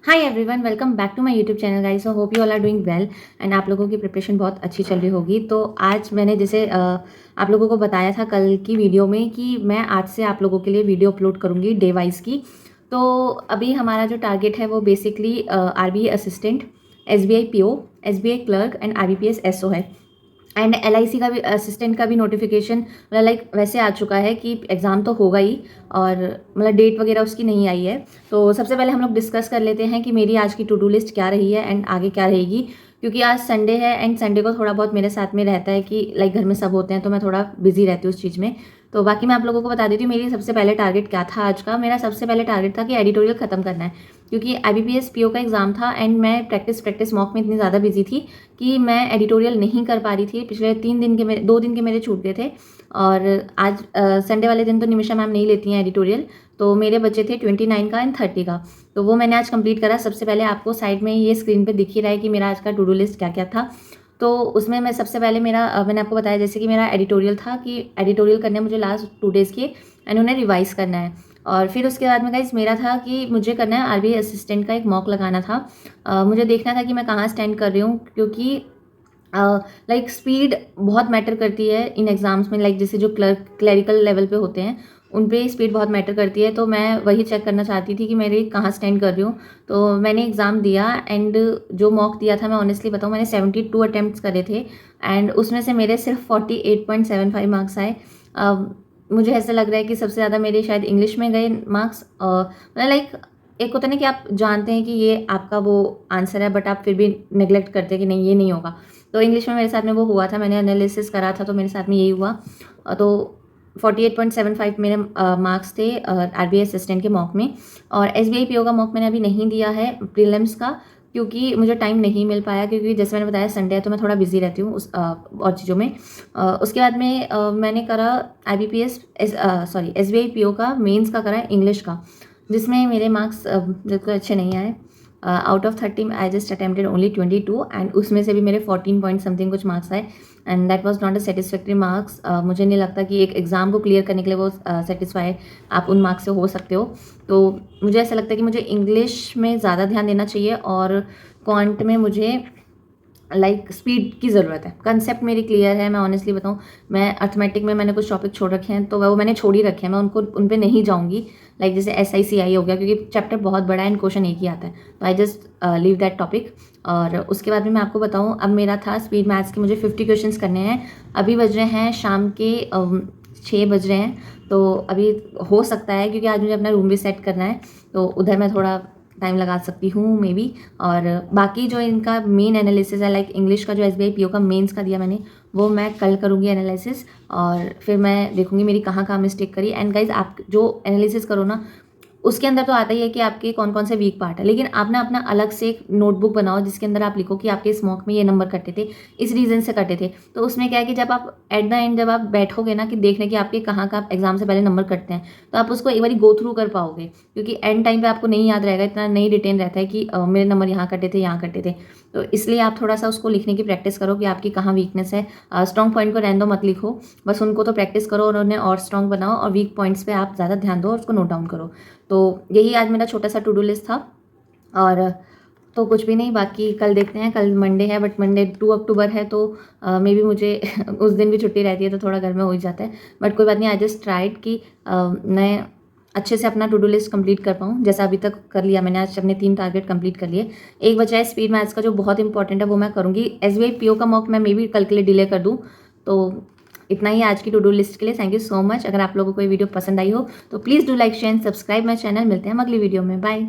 Hi everyone, welcome back to my YouTube channel guys. So hope you all are doing well and आप लोगों की preparation बहुत अच्छी चल रही होगी। तो आज मैंने जैसे आप लोगों को बताया था कल की वीडियो में कि मैं आज से आप लोगों के लिए वीडियो अपलोड करूँगी डे वाइज की। तो अभी हमारा जो टारगेट है वो basically RBI assistant, SBI PO, SBI clerk and IBPS SO है। एंड एलआईसी का भी असिस्टेंट का भी नोटिफिकेशन मतलब लाइक वैसे आ चुका है कि एग्ज़ाम तो होगा ही, और मतलब डेट वगैरह उसकी नहीं आई है। तो सबसे पहले हम लोग डिस्कस कर लेते हैं कि मेरी आज की टू डू लिस्ट क्या रही है एंड आगे क्या रहेगी। क्योंकि आज संडे है एंड संडे को थोड़ा बहुत मेरे साथ में रहता है कि लाइक घर में सब होते हैं तो मैं थोड़ा बिजी रहती हूँ उस चीज़ में। तो बाकी मैं आप लोगों को बता देती हूँ मेरी सबसे पहले टारगेट क्या था आज का। मेरा सबसे पहले टारगेट था कि एडिटोरियल ख़त्म करना है, क्योंकि आईबीपीएस पीओ का एग्ज़ाम था एंड मैं प्रैक्टिस मॉक में इतनी ज़्यादा बिजी थी कि मैं एडिटोरियल नहीं कर पा रही थी। पिछले 3 दिन के मेरे 2 दिन के मेरे छूट गए थे, और आज संडे वाले दिन तो निमिषा मैम नहीं लेती हैं एडिटोरियल, तो मेरे बचे थे 29 का एंड 30 का। तो वो मैंने आज कंप्लीट करा। सबसे पहले आपको साइड में ये स्क्रीन पे दिख ही रहा है कि मेरा आज का टू डू लिस्ट क्या क्या था। तो उसमें मैं सबसे पहले मैंने आपको बताया जैसे कि मेरा एडिटोरियल था कि एडिटोरियल करने मुझे लास्ट 2 डेज़ के एंड उन्हें रिवाइज़ करना है। और फिर उसके बाद में गाइस मेरा था कि मुझे करना है आरबीआई असिस्टेंट का एक मॉक लगाना था। मुझे देखना था कि मैं कहाँ स्टैंड कर रही हूँ, क्योंकि लाइक स्पीड बहुत मैटर करती है इन एग्ज़ाम्स में। लाइक जैसे जो क्लरिकल लेवल पे होते हैं उन पे स्पीड बहुत मैटर करती है। तो मैं वही चेक करना चाहती थी कि मेरी कहाँ स्टैंड कर रही हूँ। तो मैंने एग्ज़ाम दिया एंड जो मॉक दिया था, मैं ऑनेस्टली बताऊँ, मैंने 72 अटैम्प्ट्स करे थे एंड उसमें से मेरे सिर्फ 48.75 मार्क्स आए। मुझे ऐसा लग रहा है कि सबसे ज़्यादा मेरे शायद इंग्लिश में गए मार्क्स। मतलब लाइक एक होता है ना कि आप जानते हैं कि ये आपका वो आंसर है, बट आप फिर भी नेग्लेक्ट करते हैं कि नहीं ये नहीं होगा। तो इंग्लिश में मेरे साथ में वो हुआ था, मैंने एनालिसिस करा था तो मेरे साथ में यही हुआ। तो 48.75 मेरे मार्क्स थे आरबीआई असिस्टेंट के मॉक में। और एसबीआई पीओ का मॉक मैंने अभी नहीं दिया है प्रीलिम्स का, क्योंकि मुझे टाइम नहीं मिल पाया, क्योंकि जैसे मैंने बताया संडे है तो मैं थोड़ा बिजी रहती हूँ उस और चीज़ों में। उसके बाद में मैंने करा एसबीआई पीओ का मेंस का करा इंग्लिश का, जिसमें मेरे मार्क्स बिल्कुल अच्छे नहीं आए। Out of 30 I just attempted only 22 and उसमें से भी मेरे 14 पॉइंट समथिंग कुछ मार्क्स आए and that was not a satisfactory marks. मुझे नहीं लगता कि एक एग्ज़ाम को क्लियर करने के लिए वो सेटिस्फाई आप उन मार्क्स से हो सकते हो। तो मुझे ऐसा लगता है कि मुझे इंग्लिश में ज़्यादा ध्यान देना चाहिए, और क्वांट में मुझे लाइक स्पीड की ज़रूरत है। कंसेप्ट मेरी क्लियर है, मैं ऑनेस्टली बताऊँ। मैं अर्थमेटिक में मैंने कुछ टॉपिक छोड़ रखे हैं तो वो मैंने छोड़ ही रखे हैं, मैं उन पे नहीं जाऊँगी। लाइक जैसे SICI हो गया, क्योंकि चैप्टर बहुत बड़ा है एंड क्वेश्चन एक ही आता है, तो I just leave that topic. और उसके बाद में मैं आपको बताऊँ, अब मेरा था स्पीड मैथ्स के मुझे 50 क्वेश्चंस करने हैं। अभी बज रहे हैं शाम के 6 बज रहे हैं, तो अभी हो सकता है, क्योंकि आज मुझे अपना रूम भी सेट करना है तो उधर मैं थोड़ा टाइम लगा सकती हूँ मे बी। और बाकी जो इनका मेन एनालिसिस है, लाइक इंग्लिश का जो एसबीआई पीओ का मेंस का दिया मैंने, वो मैं कल करूँगी एनालिसिस, और फिर मैं देखूँगी मेरी कहाँ कहाँ मिस्टेक करी। एंड गाइज आप जो एनालिसिस करो ना, उसके अंदर तो आता ही है कि आपके कौन कौन से वीक पार्ट है, लेकिन आप ना अपना अलग से एक नोटबुक बनाओ जिसके अंदर आप लिखो कि आपके इस मॉक में ये नंबर कटे थे, इस रीज़न से कटे थे। तो उसमें क्या है कि जब आप एट द एंड जब आप बैठोगे ना कि देखने कि आपके कहाँ का एग्जाम से पहले नंबर कटते हैं, तो आप उसको एक बार गो थ्रू कर पाओगे, क्योंकि एंड टाइम पे आपको नहीं याद रहेगा, इतना नहीं रिटेन रहता है कि मेरे नंबर यहाँ कटे थे यहाँ कटे थे। तो इसलिए आप थोड़ा सा उसको लिखने की प्रैक्टिस करो कि आपकी कहाँ वीकनेस है। स्ट्रॉन्ग पॉइंट को रहने दो, मत लिखो, बस उनको तो प्रैक्टिस करो और उन्हें और स्ट्रॉन्ग बनाओ, और वीक पॉइंट्स पे आप ज़्यादा ध्यान दो और उसको नोट डाउन करो। तो यही आज मेरा छोटा सा टू डू लिस्ट था, और तो कुछ भी नहीं। बाकी कल देखते हैं, कल मंडे है, बट मंडे 2 अक्टूबर है तो मे बी मुझे उस दिन भी छुट्टी रहती है तो थोड़ा घर में हो ही जाता है। बट कोई बात नहीं, आई जस्ट ट्राइड कि मैं अच्छे से अपना टू डू लिस्ट कंप्लीट कर पाऊँ, जैसा अभी तक कर लिया मैंने। आज अपने 3 टारगेट कंप्लीट कर लिए। एक बचा है स्पीड मैथ्स का जो बहुत इंपॉर्टेंट है, वो मैं करूँगी। एसबीआई पीओ का मॉक मैं मे बी कल के लिए डिले कर दूँ। तो इतना ही आज की टू डू लिस्ट के लिए। Thank you so much. अगर आप लोगों को ये वीडियो पसंद आई हो तो please do like share and subscribe my channel. मिलते हैं हम अगली वीडियो में। बाय।